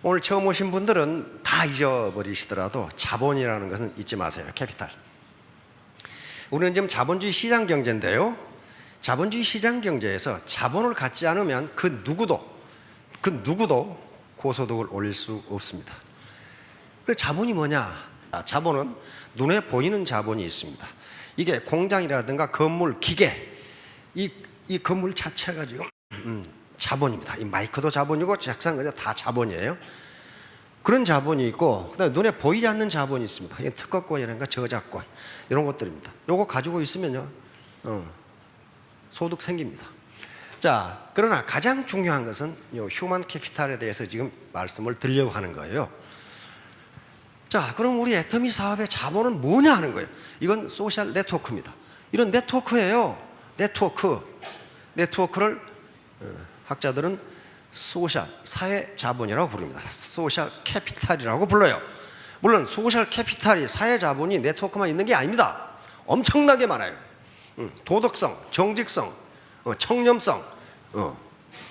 오늘 처음 오신 분들은 다 잊어버리시더라도 자본이라는 것은 잊지 마세요. 캐피탈. 우리는 지금 자본주의 시장 경제인데요, 자본주의 시장 경제에서 자본을 갖지 않으면 그 누구도 고소득을 올릴 수 없습니다. 그래서 자본이 뭐냐? 자본은 눈에 보이는 자본이 있습니다. 이게 공장이라든가 건물, 기계, 이 건물 자체가 지금 자본입니다. 이 마이크도 자본이고 작상까지 다 자본이에요. 그런 자본이 있고, 그다음에 눈에 보이지 않는 자본이 있습니다. 이 특허권이라든가 저작권 이런 것들입니다. 요거 가지고 있으면요, 소득 생깁니다. 자, 그러나 가장 중요한 것은 이 휴먼 캐피탈에 대해서 지금 말씀을 드리려고 하는 거예요. 자, 그럼 우리 애터미 사업의 자본은 뭐냐 하는 거예요. 이건 소셜 네트워크입니다. 이런 네트워크예요. 네트워크를 학자들은 소셜, 사회 자본이라고 부릅니다. 소셜 캐피탈이라고 불러요. 물론 소셜 캐피탈이, 사회 자본이 네트워크만 있는 게 아닙니다. 엄청나게 많아요. 도덕성, 정직성, 청렴성,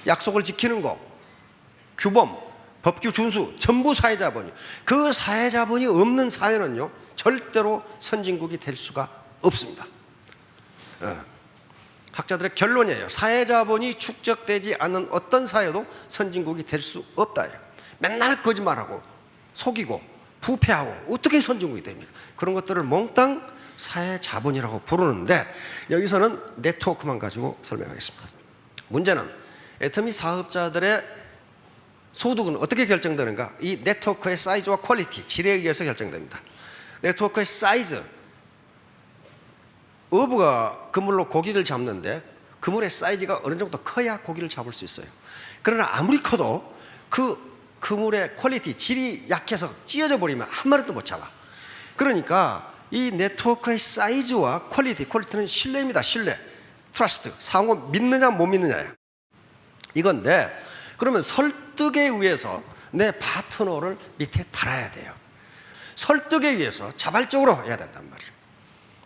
약속을 지키는 거, 규범, 법규 준수, 전부 사회 자본이. 그 사회 자본이 없는 사회는요, 절대로 선진국이 될 수가 없습니다. 학자들의 결론이에요. 사회 자본이 축적되지 않은 어떤 사회도 선진국이 될 수 없다. 맨날 거짓말하고 속이고 부패하고 어떻게 선진국이 됩니까? 그런 것들을 몽땅 사회 자본이라고 부르는데, 여기서는 네트워크만 가지고 설명하겠습니다. 문제는 애터미 사업자들의 소득은 어떻게 결정되는가? 이 네트워크의 사이즈와 퀄리티, 질에 의해서 결정됩니다. 네트워크의 사이즈, 어부가 그물로 고기를 잡는데 그물의 사이즈가 어느 정도 커야 고기를 잡을 수 있어요. 그러나 아무리 커도 그 그물의 퀄리티, 질이 약해서 찢어져 버리면 한 마리도 못 잡아. 그러니까 이 네트워크의 사이즈와 퀄리티는 신뢰입니다. 신뢰, 트러스트, 상호 믿느냐 못 믿느냐예요. 이건데, 그러면 설득에 의해서 내 파트너를 밑에 달아야 돼요. 설득에 의해서 자발적으로 해야 된단 말이에요.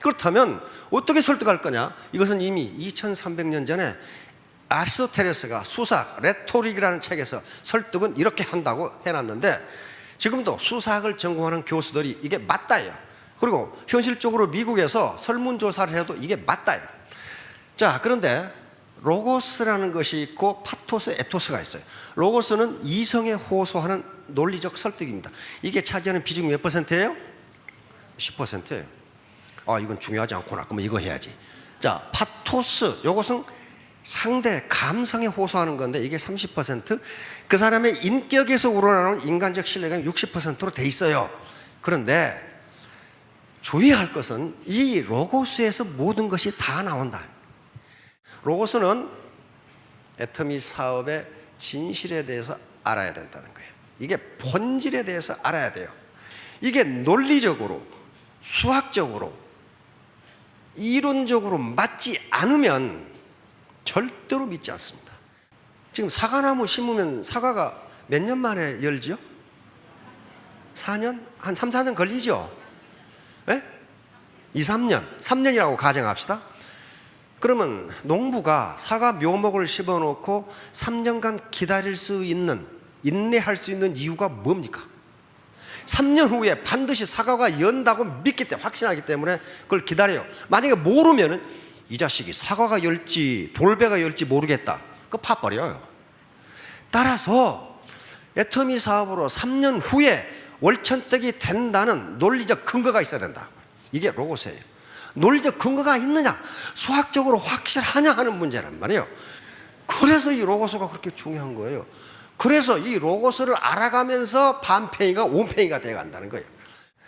그렇다면 어떻게 설득할 거냐? 이것은 이미 2300년 전에 아리스토텔레스가 수사학, 레토릭이라는 책에서 설득은 이렇게 한다고 해놨는데, 지금도 수사학을 전공하는 교수들이 이게 맞다예요. 그리고 현실적으로 미국에서 설문조사를 해도 이게 맞다예요. 자, 그런데 로고스라는 것이 있고 파토스, 에토스가 있어요. 로고스는 이성에 호소하는 논리적 설득입니다. 이게 차지하는 비중이 몇 %예요? 10%예요. 이건 중요하지 않구나. 그러면 이거 해야지. 자, 파토스, 이것은 상대 감성에 호소하는 건데 이게 30%, 그 사람의 인격에서 우러나오는 인간적 신뢰가 60%로 돼 있어요. 그런데 주의할 것은 이 로고스에서 모든 것이 다 나온다. 로고스는 애터미 사업의 진실에 대해서 알아야 된다는 거예요. 이게 본질에 대해서 알아야 돼요. 이게 논리적으로, 수학적으로, 이론적으로 맞지 않으면 절대로 믿지 않습니다. 지금 사과나무 심으면 사과가 몇 년 만에 열지요? 4년? 한 3, 4년 걸리죠? 네? 2, 3년, 3년이라고 가정합시다. 그러면 농부가 사과 묘목을 심어놓고 3년간 기다릴 수 있는, 인내할 수 있는 이유가 뭡니까? 3년 후에 반드시 사과가 연다고 믿기 때문에, 확신하기 때문에 그걸 기다려요. 만약에 모르면은 이 자식이 사과가 열지 돌배가 열지 모르겠다, 그거 파버려요. 따라서 애터미 사업으로 3년 후에 월천떡이 된다는 논리적 근거가 있어야 된다. 이게 로고스예요. 논리적 근거가 있느냐, 수학적으로 확실하냐 하는 문제란 말이에요. 그래서 이 로고스가 그렇게 중요한 거예요. 그래서 이 로고스를 알아가면서 반팽이가 온팽이가 되어간다는 거예요.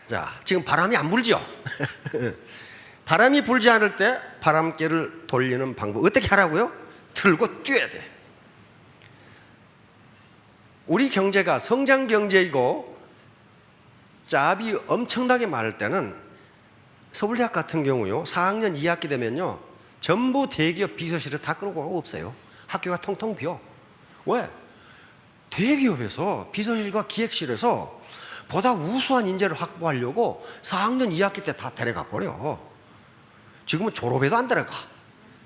자, 지금 바람이 안 불죠? 바람이 불지 않을 때 바람개를 돌리는 방법 어떻게 하라고요? 들고 뛰어야 돼. 우리 경제가 성장 경제이고 짭이 엄청나게 많을 때는, 서울대학 같은 경우요, 4학년 2학기 되면요, 전부 대기업 비서실을 다 끌고 가고 없어요. 학교가 텅텅 비어. 왜? 대기업에서 비서실과 기획실에서 보다 우수한 인재를 확보하려고 4학년 2학기 때 다 데려가 버려. 지금은 졸업해도 안 데려가.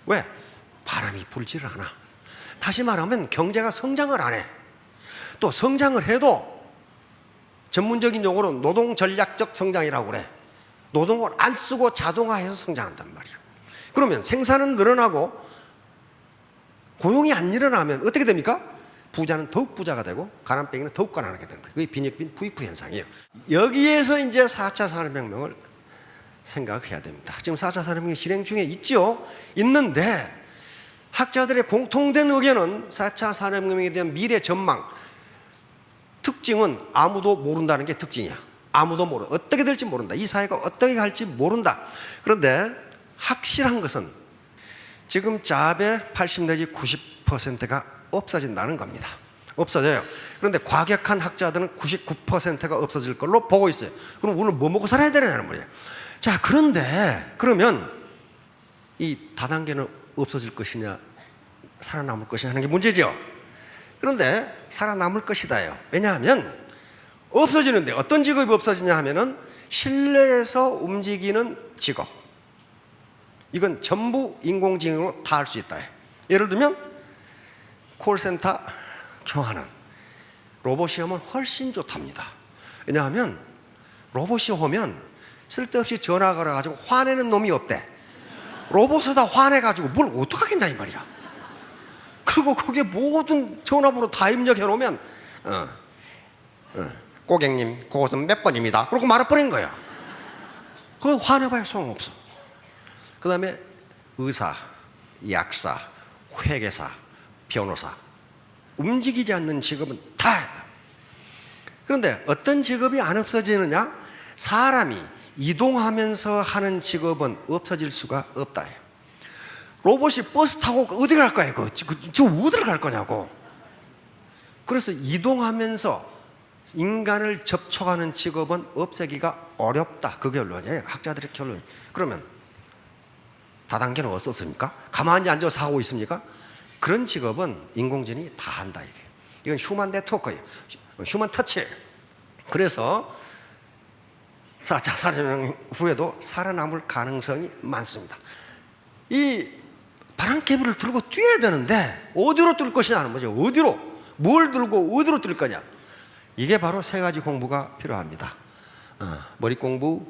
왜? 바람이 불지를 않아. 다시 말하면 경제가 성장을 안 해. 또 성장을 해도 전문적인 용어로 노동 전략적 성장이라고 그래. 노동을 안 쓰고 자동화해서 성장한단 말이야. 그러면 생산은 늘어나고 고용이 안 일어나면 어떻게 됩니까? 부자는 더욱 부자가 되고 가난뱅이는 더욱 가난하게 되는 거예요. 그게 빈익빈 부익부 현상이에요. 여기에서 이제 4차 산업혁명을 생각해야 됩니다. 지금 4차 산업혁명 실행 중에 있죠. 있는데 학자들의 공통된 의견은 4차 산업혁명에 대한 미래 전망 특징은 아무도 모른다는 게 특징이야. 아무도 모르. 어떻게 될지 모른다. 이 사회가 어떻게 갈지 모른다. 그런데 확실한 것은 지금 잡의 80 내지 90%가 없어진다는 겁니다. 없어져요. 그런데 과격한 학자들은 99%가 없어질 걸로 보고 있어요. 그럼 오늘 뭐 먹고 살아야 되냐는 말이에요. 자, 그런데 그러면 이 다단계는 없어질 것이냐 살아남을 것이냐 하는 게 문제죠. 그런데 살아남을 것이다요. 왜냐하면 없어지는데 어떤 직업이 없어지냐 하면은 실내에서 움직이는 직업. 이건 전부 인공지능으로 다 할 수 있다. 예를 들면 콜센터 교환은 로봇이 하면 훨씬 좋답니다. 왜냐하면 로봇이 오면 쓸데없이 전화 걸어가지고 화내는 놈이 없대. 로봇에다 화내가지고 뭘 어떡하겠냐 이 말이야. 그리고 거기에 모든 전화번호 다 입력해 놓으면 고객님 그것은 몇 번입니다. 그러고 말아버리는 거야. 그거 화내봐야 소용없어. 그 다음에 의사, 약사, 회계사, 변호사 움직이지 않는 직업은 다 한다. 그런데 어떤 직업이 안 없어지느냐? 사람이 이동하면서 하는 직업은 없어질 수가 없다. 로봇이 버스 타고 어디 갈 거야? 저 어디를 갈 거냐고. 그래서 이동하면서 인간을 접촉하는 직업은 없애기가 어렵다. 그 결론이에요. 학자들의 결론. 그러면 다단계는 어떻습니까? 가만히 앉아서 하고 있습니까? 그런 직업은 인공지능이 다 한다 이게. 이건 휴먼 네트워크예요. 휴먼 터치예요. 그래서 4차 산업혁명 후에도 살아남을 가능성이 많습니다. 이 바람개비를 들고 뛰어야 되는데 어디로 뛸 것이냐 하는 거죠. 어디로? 뭘 들고 어디로 뛸 거냐. 이게 바로 세 가지 공부가 필요합니다. 머리 공부,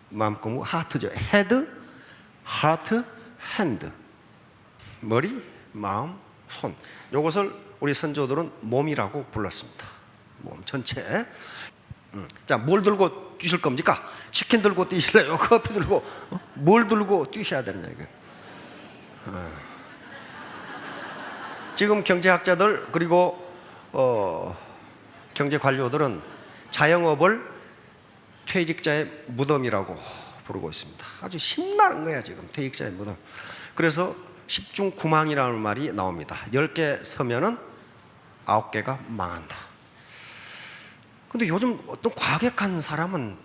마음 공부, 하트죠. 헤드, 하트, 핸드. 머리, 마음, 손. 이것을 우리 선조들은 몸이라고 불렀습니다. 몸 전체. 자, 뭘 들고 뛰실 겁니까? 치킨 들고 뛰실래요? 커피 들고? 뭘 들고 뛰셔야 되느냐 이게. 지금 경제학자들 그리고 경제 관료들은 자영업을 퇴직자의 무덤이라고 부르고 있습니다. 아주 심나는 거야 지금 퇴직자의 무덤. 그래서 10중 9망이라는 말이 나옵니다. 10개 서면은 9개가 망한다. 근데 요즘 어떤 과격한 사람은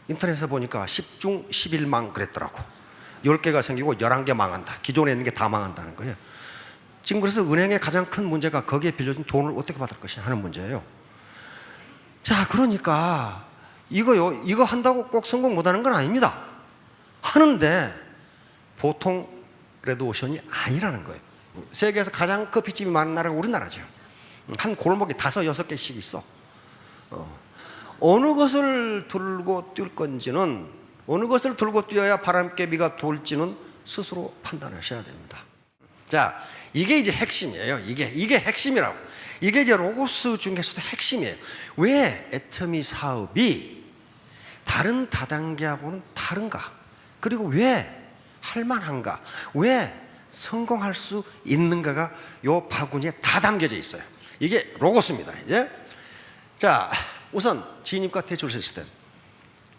인터넷에 보니까 10중 11망 그랬더라고. 10개가 생기고 11개 망한다. 기존에 있는 게 다 망한다는 거예요. 지금 그래서 은행의 가장 큰 문제가 거기에 빌려준 돈을 어떻게 받을 것이냐 하는 문제예요. 자, 그러니까 이거 한다고 꼭 성공 못하는 건 아닙니다. 하는데 보통 레드오션이 아니라는 거예요. 세계에서 가장 커피집이 많은 나라가 우리나라죠. 한 골목에 5, 6개씩 있어. 어느 것을 들고 뛸 건지는, 어느 것을 들고 뛰어야 바람개비가 돌지는 스스로 판단하셔야 됩니다. 자, 이게 이제 핵심이에요. 이게 핵심이라고. 이게 이제 로고스 중에서도 핵심이에요. 왜 애터미 사업이 다른 다단계하고는 다른가? 그리고 왜 할만한가? 왜 성공할 수 있는가가 요 바구니에 다 담겨져 있어요. 이게 로고스입니다. 이제 자, 우선 진입과 퇴출 시스템.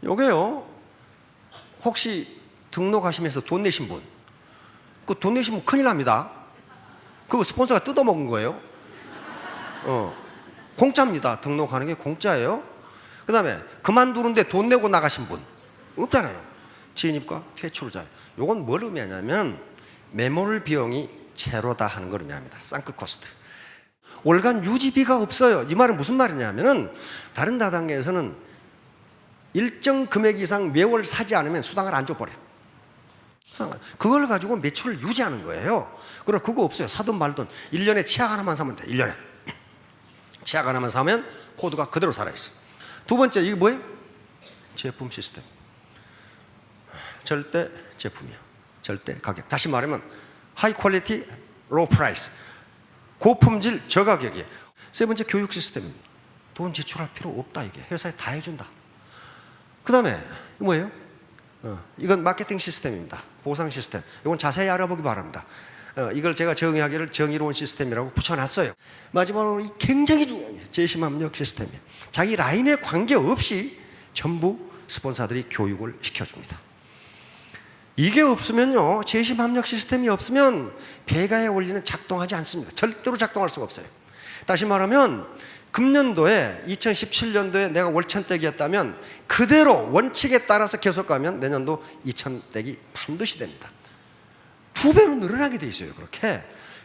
요게요. 혹시 등록하시면서 돈 내신 분, 그 돈 내시면 큰일 납니다. 그거 스폰서가 뜯어먹은 거예요. 공짜입니다. 등록하는 게 공짜예요. 그 다음에 그만두는데 돈 내고 나가신 분 없잖아요. 진입과 퇴출자. 요건 뭘 의미하냐면 매몰 비용이 제로다 하는 걸 의미합니다. 쌍크 코스트. 월간 유지비가 없어요. 이 말은 무슨 말이냐면은 다른 다단계에서는 일정 금액 이상 매월 사지 않으면 수당을 안 줘버려요. 그걸 가지고 매출을 유지하는 거예요. 그럼 그거 없어요. 사든 말든 1년에 치약 하나만 사면 돼. 1년에 치약 하나만 사면 코드가 그대로 살아있어. 두 번째, 이게 뭐예요? 제품 시스템. 절대 제품이야. 절대 가격. 다시 말하면 하이 퀄리티, 로우 프라이스. 고품질, 저가격이에요. 세 번째, 교육 시스템입니다. 돈 지출할 필요 없다. 이게 회사에 다 해준다. 그 다음에 뭐예요? 이건 마케팅 시스템입니다. 보상 시스템. 이건 자세히 알아보기 바랍니다. 이걸 제가 정의하기를 정의로운 시스템이라고 붙여놨어요. 마지막으로 이 굉장히 중요한 게 제심합력 시스템이에요. 자기 라인에 관계없이 전부 스폰서들이 교육을 시켜줍니다. 이게 없으면요, 제심합력 시스템이 없으면 배가의 원리는 작동하지 않습니다. 절대로 작동할 수가 없어요. 다시 말하면 금년도에 2017년도에 내가 월천댁이었다면 그대로 원칙에 따라서 계속 가면 내년도 2000댁이 반드시 됩니다. 2배로 늘어나게 돼 있어요. 그렇게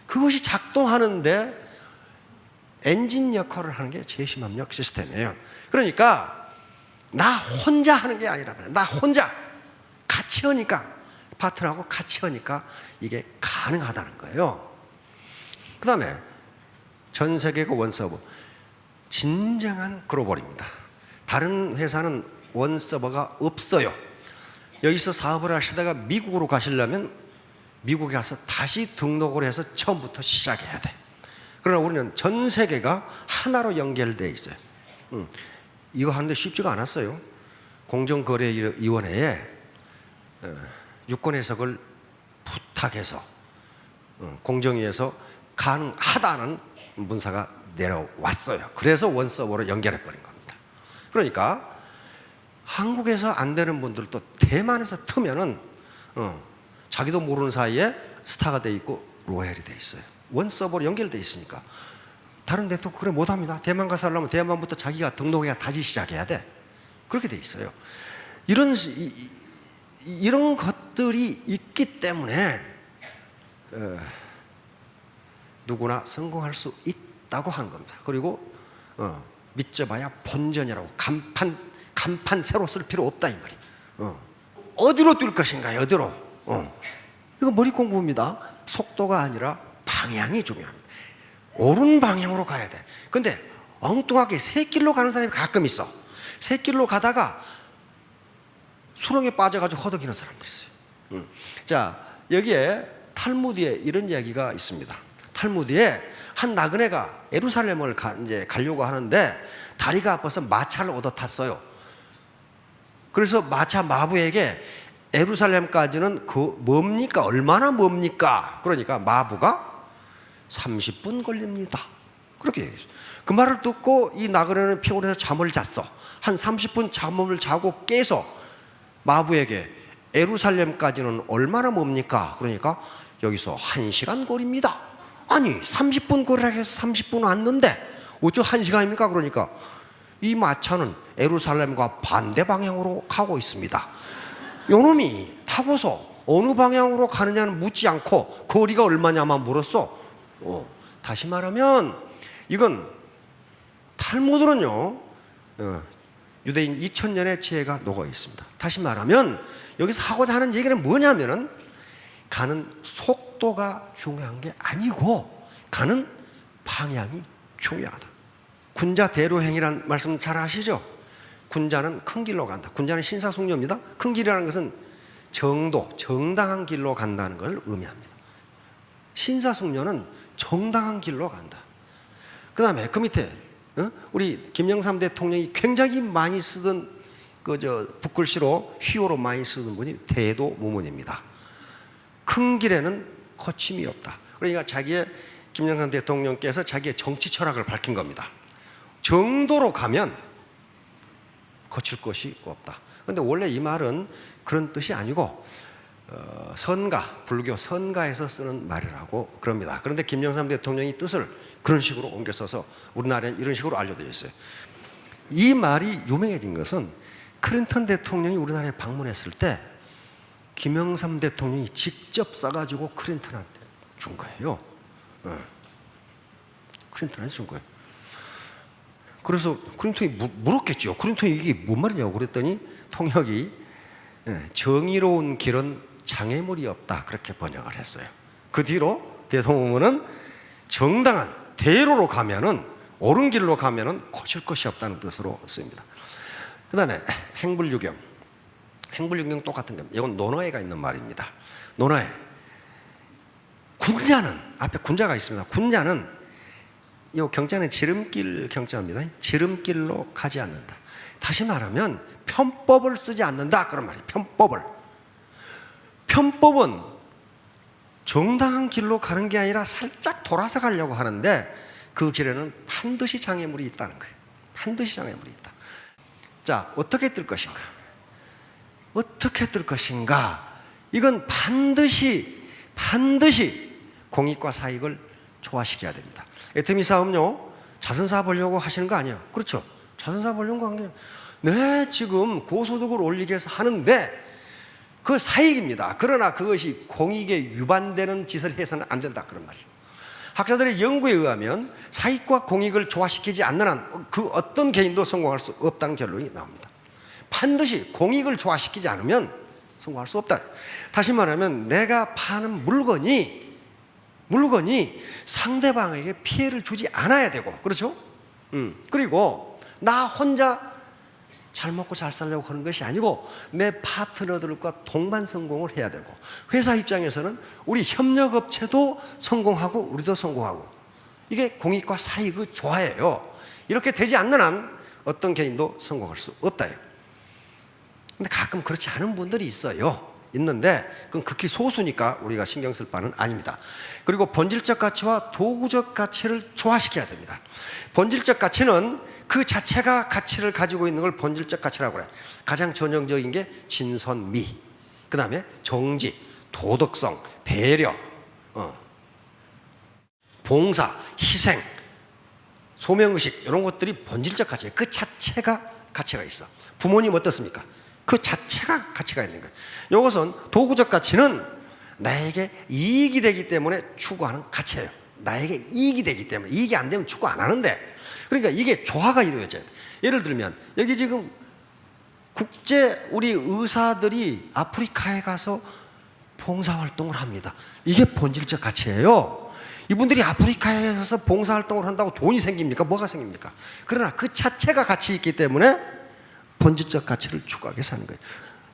그것이 작동하는데 엔진 역할을 하는 게 제심합력 시스템이에요. 그러니까 나 혼자 하는 게 아니라 나 혼자 같이 하니까, 파트너하고 같이 하니까 이게 가능하다는 거예요. 그 다음에 전 세계가 원서버, 진정한 글로벌입니다. 다른 회사는 원서버가 없어요. 여기서 사업을 하시다가 미국으로 가시려면 미국에 가서 다시 등록을 해서 처음부터 시작해야 돼. 그러나 우리는 전 세계가 하나로 연결되어 있어요. 이거 하는데 쉽지가 않았어요. 공정거래위원회에 유권 해석을 부탁해서 공정위에서 가능하다는 문서가 내려왔어요. 그래서 원서버로 연결해버린 겁니다. 그러니까 한국에서 안 되는 분들도 대만에서 트면은 자기도 모르는 사이에 스타가 돼 있고 로얄이 돼 있어요. 원서버로 연결돼 있으니까. 다른 데도 그래 못합니다. 대만 가서 하려면 대만부터 자기가 등록해야 다시 시작해야 돼. 그렇게 돼 있어요. 이런 것들이 있기 때문에 누구나 성공할 수 있다고 한 겁니다. 그리고 믿져봐야 본전이라고 간판 새로 쓸 필요 없다 이 말이. 어디로 뛸 것인가요? 어디로? 이거 머리 공부입니다. 속도가 아니라 방향이 중요합니다. 옳은 방향으로 가야 돼. 근데 엉뚱하게 새길로 가는 사람이 가끔 있어. 새길로 가다가 수렁에 빠져가지고 허덕이는 사람들이 있어요. 자, 여기에 탈무드에 이런 이야기가 있습니다. 탈무드에 한 나그네가 예루살렘을 이제 가려고 하는데 다리가 아파서 마차를 얻어 탔어요. 그래서 마차 마부에게 예루살렘까지는 뭡니까? 얼마나 뭡니까? 그러니까 마부가 30분 걸립니다. 그렇게 얘기했어요. 그 말을 듣고 이 나그네는 피곤해서 잠을 잤어. 한 30분 잠을 자고 깨서 마부에게 예루살렘까지는 얼마나 뭡니까? 그러니까 여기서 1시간 거리입니다. 아니 30분 거리라 해서 30분 왔는데 어쩌 1시간입니까? 그러니까 이 마차는 예루살렘과 반대 방향으로 가고 있습니다. 요놈이 타고서 어느 방향으로 가느냐는 묻지 않고 거리가 얼마냐만 물었어. 다시 말하면 이건 탈무드는요 유대인 2000년의 지혜가 녹아 있습니다. 다시 말하면 여기서 하고자 하는 얘기는 뭐냐면은 가는 속도가 중요한 게 아니고 가는 방향이 중요하다. 군자 대로행이란 말씀 잘 아시죠? 군자는 큰 길로 간다. 군자는 신사숙녀입니다. 큰 길이라는 것은 정도, 정당한 길로 간다는 걸 의미합니다. 신사숙녀는 정당한 길로 간다. 그 다음에 그 밑에 우리 김영삼 대통령이 굉장히 많이 쓰던 붓글씨로 휘호로 많이 쓰던 분이 대도무문입니다. 큰 길에는 거침이 없다. 그러니까 김영삼 대통령께서 자기의 정치 철학을 밝힌 겁니다. 정도로 가면 거칠 것이 없다. 그런데 원래 이 말은 그런 뜻이 아니고 선가, 불교 선가에서 쓰는 말이라고 그럽니다. 그런데 김영삼 대통령이 뜻을 그런 식으로 옮겨 써서 우리나라는 이런 식으로 알려져 있어요. 이 말이 유명해진 것은 클린턴 대통령이 우리나라에 방문했을 때 김영삼 대통령이 직접 써가지고 클린턴한테 준 거예요. 클린턴한테 준 거예요. 그래서 클린턴이 물었겠죠. 클린턴이 이게 뭔 말이냐고 그랬더니 통역이 정의로운 길은 장애물이 없다 그렇게 번역을 했어요. 그 뒤로 대통령은 정당한 대로로 가면은 옳은 길로 가면은 고칠 것이 없다는 뜻으로 쓰입니다. 그 다음에 행불유경. 행불유경 똑같은 겁니다. 이건 논어에가 있는 말입니다. 논어에 군자는, 앞에 군자가 있습니다. 군자는 이 경자는 지름길 경자입니다. 지름길로 가지 않는다. 다시 말하면 편법을 쓰지 않는다 그런 말이에요. 편법은 정당한 길로 가는 게 아니라 살짝 돌아서 가려고 하는데 그 길에는 반드시 장애물이 있다는 거예요. 반드시 장애물이 있다. 자, 어떻게 뜰 것인가? 어떻게 뜰 것인가? 이건 반드시 공익과 사익을 조화시켜야 됩니다. 애터미 사업은요, 자선사업 하려고 하시는 거 아니에요. 그렇죠? 자선사업 하려고 하는 게 네, 지금 고소득을 올리기 위해서 하는데 그 사익입니다. 그러나 그것이 공익에 위반되는 짓을 해서는 안 된다 그런 말이에요. 학자들의 연구에 의하면 사익과 공익을 조화시키지 않는 한 그 어떤 개인도 성공할 수 없다는 결론이 나옵니다. 반드시 공익을 조화시키지 않으면 성공할 수 없다. 다시 말하면 내가 파는 물건이 상대방에게 피해를 주지 않아야 되고, 그렇죠? 그리고 나 혼자 잘 먹고 잘 살려고 하는 것이 아니고 내 파트너들과 동반 성공을 해야 되고, 회사 입장에서는 우리 협력업체도 성공하고 우리도 성공하고, 이게 공익과 사익의 조화예요. 이렇게 되지 않는 한 어떤 개인도 성공할 수 없다. 근데 가끔 그렇지 않은 분들이 있는데 그건 극히 소수니까 우리가 신경 쓸 바는 아닙니다. 그리고 본질적 가치와 도구적 가치를 조화시켜야 됩니다. 본질적 가치는 그 자체가 가치를 가지고 있는 걸 본질적 가치라고 그래요. 가장 전형적인 게 진선미, 그 다음에 정직, 도덕성, 배려, 봉사, 희생, 소명의식, 이런 것들이 본질적 가치예요. 그 자체가 가치가 있어. 부모님 어떻습니까? 그 자체가 가치가 있는 거예요. 이것은 도구적 가치는 나에게 이익이 되기 때문에 추구하는 가치예요. 나에게 이익이 되기 때문에. 이익이 안 되면 추구 안 하는데, 그러니까 이게 조화가 이루어져야 돼. 예를 들면 여기 지금 국제 우리 의사들이 아프리카에 가서 봉사활동을 합니다. 이게 본질적 가치예요. 이분들이 아프리카에 가서 봉사활동을 한다고 돈이 생깁니까? 뭐가 생깁니까? 그러나 그 자체가 가치 있기 때문에 본질적 가치를 추구하게 사는 거예요.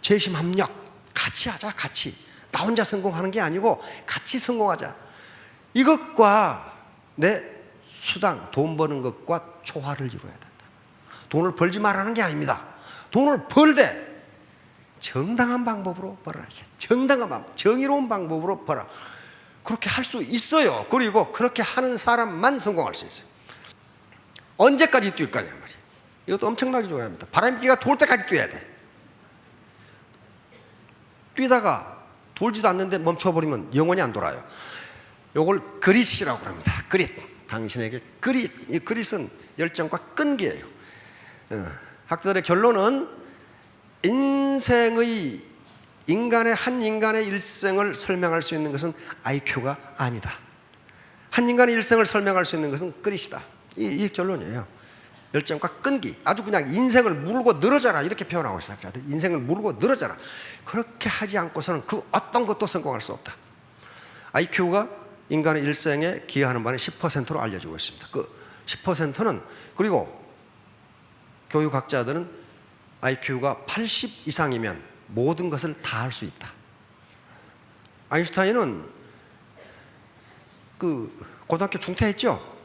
재심 합력, 같이 하자, 같이. 나 혼자 성공하는 게 아니고 같이 성공하자. 이것과 내 수당, 돈 버는 것과 조화를 이루어야 된다. 돈을 벌지 말라는 게 아닙니다. 돈을 벌되 정당한 방법으로 벌어라. 정당한 방법, 정의로운 방법으로 벌어. 그렇게 할 수 있어요. 그리고 그렇게 하는 사람만 성공할 수 있어요. 언제까지 뛸 거냐 말이에요. 이것도 엄청나게 중요합니다 바람기가 돌 때까지 뛰어야 돼. 뛰다가 돌지도 않는데 멈춰버리면 영원히 안 돌아요. 이걸 그릿이라고 합니다. 그릿. 당신에게 그릿. 이 그릿은 열정과 끈기예요. 학자들의 결론은 한 인간의 일생을 설명할 수 있는 것은 IQ가 아니다. 한 인간의 일생을 설명할 수 있는 것은 그릿이다. 이 결론이에요. 열정과 끈기. 아주 그냥 인생을 물고 늘어져라 이렇게 표현하고 있어요. 인생을 물고 늘어져라. 그렇게 하지 않고서는 그 어떤 것도 성공할 수 없다. IQ가 인간의 일생에 기여하는 바는 10%로 알려지고 있습니다. 그 10%는, 그리고 교육학자들은 IQ가 80 이상이면 모든 것을 다 할 수 있다. 아인슈타인은 그 고등학교 중퇴했죠.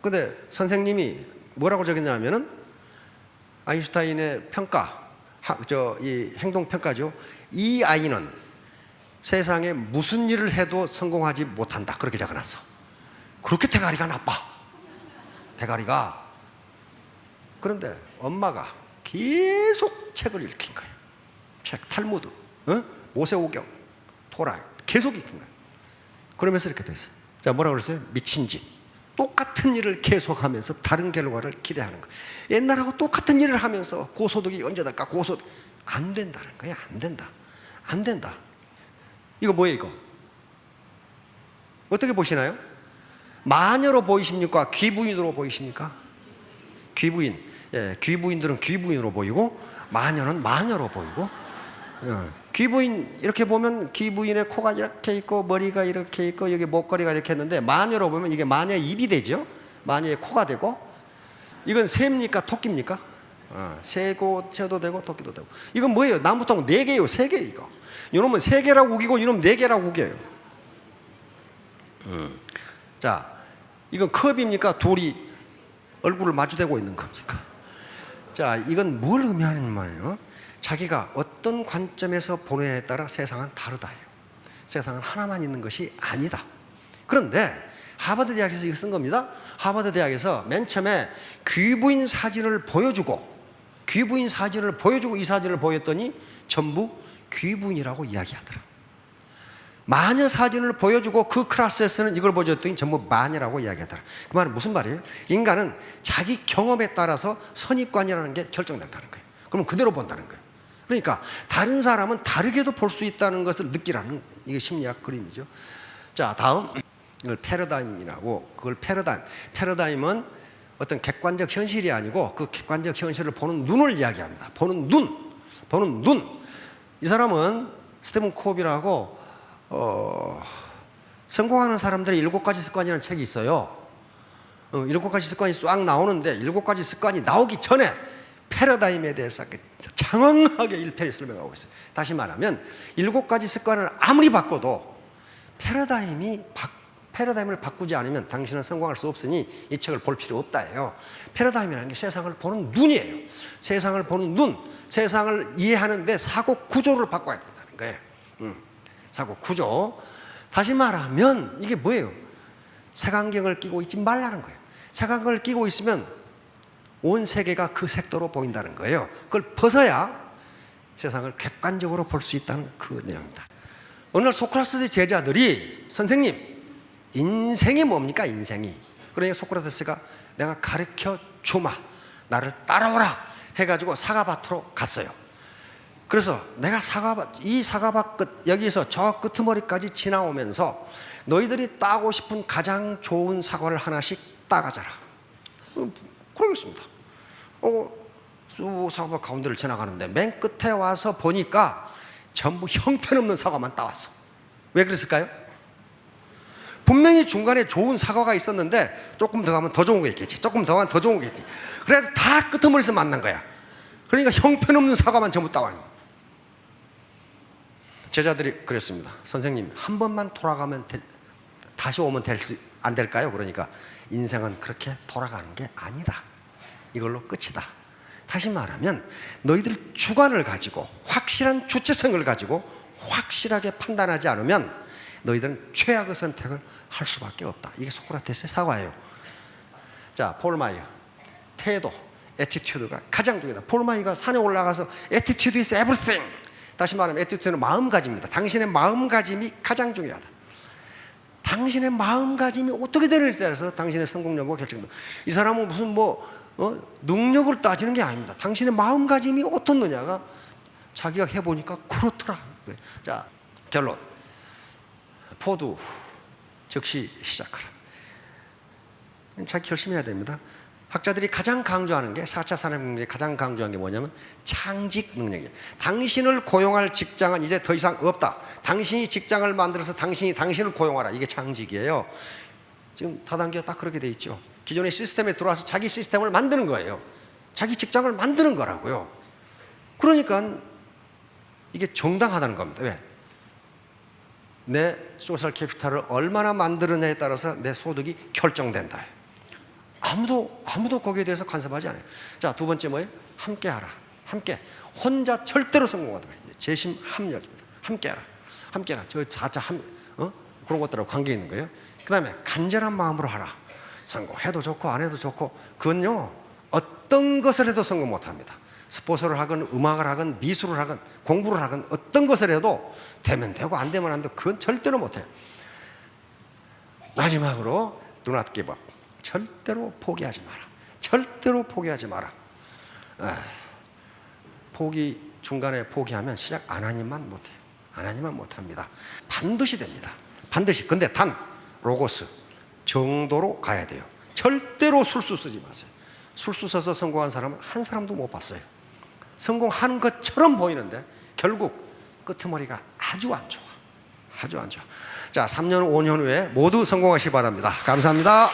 근데 선생님이 뭐라고 적였냐면은 아인슈타인의 평가, 이 행동 평가죠. 이 아이는 세상에 무슨 일을 해도 성공하지 못한다. 그렇게 적어놨어. 그렇게 대가리가 나빠. 대가리가. 그런데 엄마가 계속 책을 읽힌 거예요. 책, 탈무드, 모세오경, 토라 계속 읽힌 거예요. 그러면서 이렇게 됐어요. 자, 뭐라고 그랬어요? 미친 짓. 똑같은 일을 계속하면서 다른 결과를 기대하는 거예요. 옛날하고 똑같은 일을 하면서 고소득이 언제 될까? 안 된다는 거야. 안 된다. 이거 뭐예요, 이거? 어떻게 보시나요? 마녀로 보이십니까? 귀부인으로 보이십니까? 귀부인. 예, 귀부인들은 귀부인으로 보이고 마녀는 마녀로 보이고, 귀부인 이렇게 보면 귀부인의 코가 이렇게 있고 머리가 이렇게 있고 여기 목걸이가 이렇게 했는데, 마녀로 보면 이게 마녀의 입이 되죠. 마녀의 코가 되고, 이건 새입니까 토끼입니까? 새고 새도 되고 토끼도 되고. 이건 뭐예요? 나무통 4개요 3개. 이거 이놈은 3개라고 우기고 이놈은 4개라고 우겨요. 자, 이건 컵입니까? 둘이 얼굴을 마주대고 있는 겁니까? 자, 이건 뭘 의미하는 말이에요? 자기가 어떤 관점에서 보느냐에 따라 세상은 다르다예요. 세상은 하나만 있는 것이 아니다. 그런데 하버드 대학에서 이걸 쓴 겁니다. 하버드 대학에서 맨 처음에 귀부인 사진을 보여주고 이 사진을 보였더니 전부 귀부인이라고 이야기하더라. 마녀 사진을 보여주고 그 클래스에서는 이걸 보여줬더니 전부 마녀라고 이야기하더라. 그 말은 무슨 말이에요? 인간은 자기 경험에 따라서 선입관이라는 게 결정된다는 거예요. 그럼 그대로 본다는 거예요. 그러니까 다른 사람은 다르게도 볼 수 있다는 것을 느끼라는, 이게 심리학 그림이죠. 자, 다음 이걸 패러다임이라고. 그걸 패러다임은 어떤 객관적 현실이 아니고 그 객관적 현실을 보는 눈을 이야기합니다. 보는 눈. 이 사람은 스티븐 코비라고 성공하는 사람들의 7가지 습관이라는 책이 있어요. 7가지 습관이 쫙 나오는데 7가지 습관이 나오기 전에 패러다임에 대해서 장황하게 1편이 설명하고 있어요. 다시 말하면 7가지 습관을 아무리 바꿔도 패러다임을 바꾸지 않으면 당신은 성공할 수 없으니 이 책을 볼 필요 없다예요. 패러다임이라는 게 세상을 보는 눈이에요. 세상을 보는 눈, 세상을 이해하는데 사고 구조를 바꿔야 된다는 거예요. 사고 구조. 다시 말하면 이게 뭐예요? 색안경을 끼고 있지 말라는 거예요. 색안경을 끼고 있으면 온 세계가 그 색도로 보인다는 거예요. 그걸 벗어야 세상을 객관적으로 볼 수 있다는 그 내용입니다. 어느 날 소크라테스의 제자들이 선생님, 인생이 뭡니까? 인생이. 그러니까 소크라테스가 내가 가르쳐 주마, 나를 따라오라 해가지고 사과밭으로 갔어요. 그래서 내가 이 사과밭 끝, 여기서 저 끄트머리까지 지나오면서 너희들이 따고 싶은 가장 좋은 사과를 하나씩 따가자라. 그러겠습니다. 쑥 사과밭 가운데를 지나가는데 맨 끝에 와서 보니까 전부 형편없는 사과만 따왔어. 왜 그랬을까요? 분명히 중간에 좋은 사과가 있었는데 조금 더 가면 더 좋은 거 있겠지, 조금 더 가면 더 좋은 거 있겠지. 그래도 다 끄트머리에서 만난 거야. 그러니까 형편없는 사과만 전부 따와 있는 거야. 제자들이 그랬습니다. 선생님, 한 번만 돌아가면 다시 오면 안 될까요? 그러니까 인생은 그렇게 돌아가는 게 아니다. 이걸로 끝이다. 다시 말하면 너희들 주관을 가지고 확실한 주체성을 가지고 확실하게 판단하지 않으면 너희들은 최악의 선택을 할 수밖에 없다. 이게 소크라테스의 사과예요. 자, 폴 마이어. 태도, 애티튜드가 가장 중요하다. 폴 마이어가 산에 올라가서 Attitude is everything. 다시 말하면 애티튜드는 마음가짐입니다. 당신의 마음가짐이 가장 중요하다. 당신의 마음가짐이 어떻게 되느냐에 따라서 당신의 성공 여부가 결정된다. 이 사람은 무슨 능력을 따지는 게 아닙니다. 당신의 마음가짐이 어떻느냐가 자기가 해보니까 그렇더라. 자, 결론. 포두 즉시 시작하라. 자기 결심해야 됩니다. 학자들이 가장 강조하는 게 4차 산업혁명이 가장 강조한 게 뭐냐면 창직 능력이에요. 당신을 고용할 직장은 이제 더 이상 없다. 당신이 직장을 만들어서 당신이 당신을 고용하라. 이게 창직이에요. 지금 다단계가 딱 그렇게 돼 있죠. 기존의 시스템에 들어와서 자기 시스템을 만드는 거예요. 자기 직장을 만드는 거라고요. 그러니까 이게 정당하다는 겁니다. 왜? 내 소셜 캐피탈을 얼마나 만드느냐에 따라서 내 소득이 결정된다. 아무도 거기에 대해서 간섭하지 않아요. 자, 두 번째 뭐예요? 함께하라. 함께. 혼자 절대로 성공하다. 재심 합력입니다. 함께하라. 함께하라. 저 4차 그런 것들하고 관계 있는 거예요. 그 다음에 간절한 마음으로 하라. 성공해도 좋고 안 해도 좋고, 그건요 어떤 것을 해도 성공 못합니다. 스포츠를 하건 음악을 하건 미술을 하건 공부를 하건 어떤 것을 해도 되면 되고 안 되면 안 되고 그건 절대로 못해요. 마지막으로 do not give up. 절대로 포기하지 마라. 절대로 포기하지 마라. 중간에 포기하면 시작 안 하니만 못해요. 안 하니만 못합니다. 반드시 됩니다. 반드시. 근데 단 로고스 정도로 가야 돼요. 절대로 술수 쓰지 마세요. 술수 써서 성공한 사람은 한 사람도 못 봤어요. 성공하는 것처럼 보이는데 결국 끄트머리가 아주 안 좋아. 아주 안 좋아. 자, 3년 5년 후에 모두 성공하시기 바랍니다. 감사합니다.